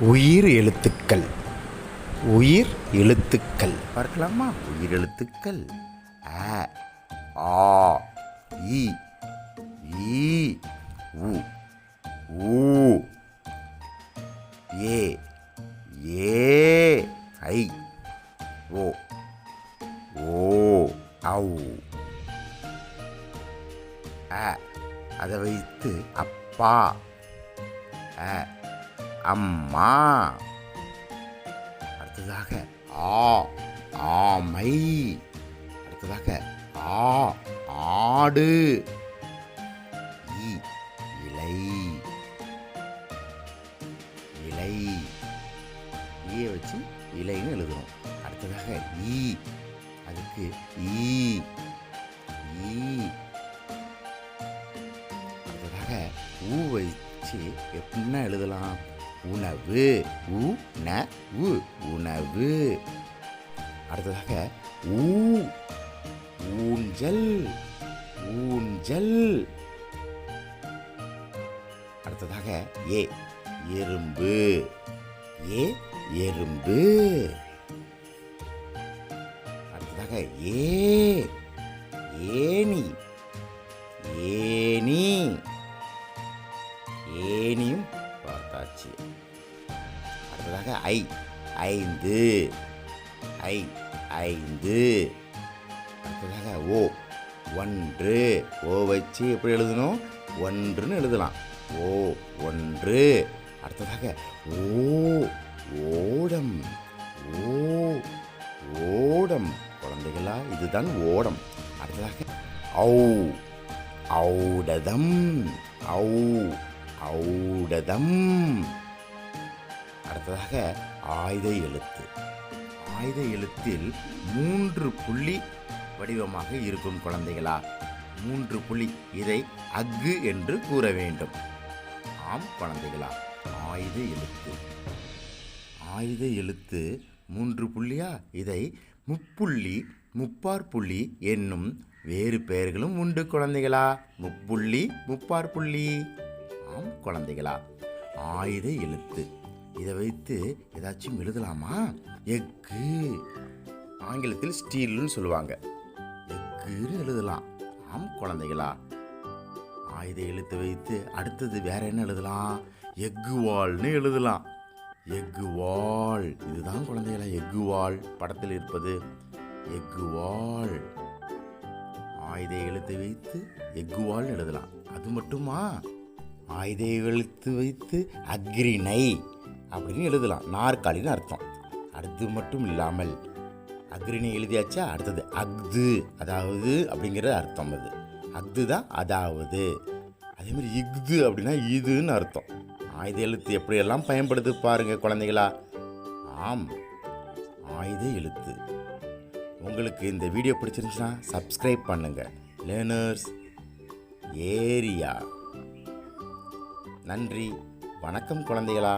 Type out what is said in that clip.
உயிர் எழுத்துக்கள். உயிர் எழுத்துக்கள் பார்க்கலாமா? உயிர் எழுத்துக்கள் அ, ஆ, இ, ஈ, உ, ஊ, ஏ, ஏ, ஐ, ஓ, ஓ, ஔ, அ. அதை வைத்து அப்பா, அ, அம்மா. அடுத்ததாக ஆ, ஆமை. அடுத்ததாக ஆ, ஆடு. இ, இலை, இலை. ஈயை வச்சு இலைன்னு எழுதுறோம். அடுத்ததாக ஈ, அதுக்கு ஈ, ஈ. அடுத்ததாக ஊ வச்சு எப்படின்னா எழுதலாம்? உணவு, உணவு, உணவு. அடுத்ததாக ஊ, ஊஞ்சல், ஊஞ்சல். அடுத்ததாக ஏ, எறும்பு, ஏ, எறும்பு. அடுத்ததாக ஏ, ஏணி, ஏணி. ஏனியும் பார்த்தாச்சு. அடுத்ததாக ஐ, ஐந்து, ஐ, ஐந்து. அடுத்ததாக ஓ, ஒன்று. ஓ வச்சு எப்படி எழுதணும்? ஒன்றுன்னு எழுதலாம். ஓ, ஒன்று. அடுத்ததாக ஓ, ஓடம், ஓ, ஓடம். குழந்தைகளா, இதுதான் ஓடம். அடுத்ததாக ஔ, ஔடதம், ஔ, ஔடதம். அடுத்ததாக ஆயுத எழுத்து. ஆயுத எழுத்தில் 3 புள்ளி வடிவமாக இருக்கும் குழந்தைகளா. 3 புள்ளி. இதை அக்கு என்று கூற வேண்டும். ஆம் குழந்தைகளா, ஆயுத எழுத்து. ஆயுத எழுத்து 3 புள்ளியா. இதை முப்புள்ளி, முப்பாற்புள்ளி என்னும் வேறு பெயர்களும் உண்டு குழந்தைகளா. முப்புள்ளி, முப்பாற்புள்ளி. ஆம் குழந்தைகளா, ஆயுத எழுத்து. இதை வைத்து ஏதாச்சும் எழுதலாமா? எக்கு, ஆங்கிலத்தில் ஸ்டீல்னு சொல்லுவாங்க. எக்குன்னு எழுதலாம். ஆம் குழந்தைகளா, ஆயுத எழுத்து வைத்து அடுத்தது வேற என்ன எழுதலாம்? எக்குவால்னு எழுதலாம். எக்குவால். இதுதான் குழந்தைகளா எக்குவால். படத்தில் இருப்பது எக்குவால். ஆயுத எழுத்தை வைத்து எக்குவால் எழுதலாம். அது மட்டுமா? ஆயுத எழுத்து வைத்து அக்ரிணை அப்படின்னு எழுதலாம். நாற்காலின்னு அர்த்தம். அது மட்டும் இல்லாமல் அக்ரிணை எழுதியாச்சா, அடுத்தது அக்து, அதாவது அப்படிங்கிற அர்த்தம். அது அக்து தான் அதாவது. அதே மாதிரி இக்து அப்படின்னா இதுன்னு அர்த்தம். ஆயுத எழுத்து எப்படியெல்லாம் பயன்படுத்து பாருங்க குழந்தைகளா. ஆம், ஆயுத எழுத்து. உங்களுக்கு இந்த வீடியோ பிடிச்சிருந்துச்சுன்னா சப்ஸ்கிரைப் பண்ணுங்க. Learners area. நன்றி, வணக்கம் குழந்தைகளா.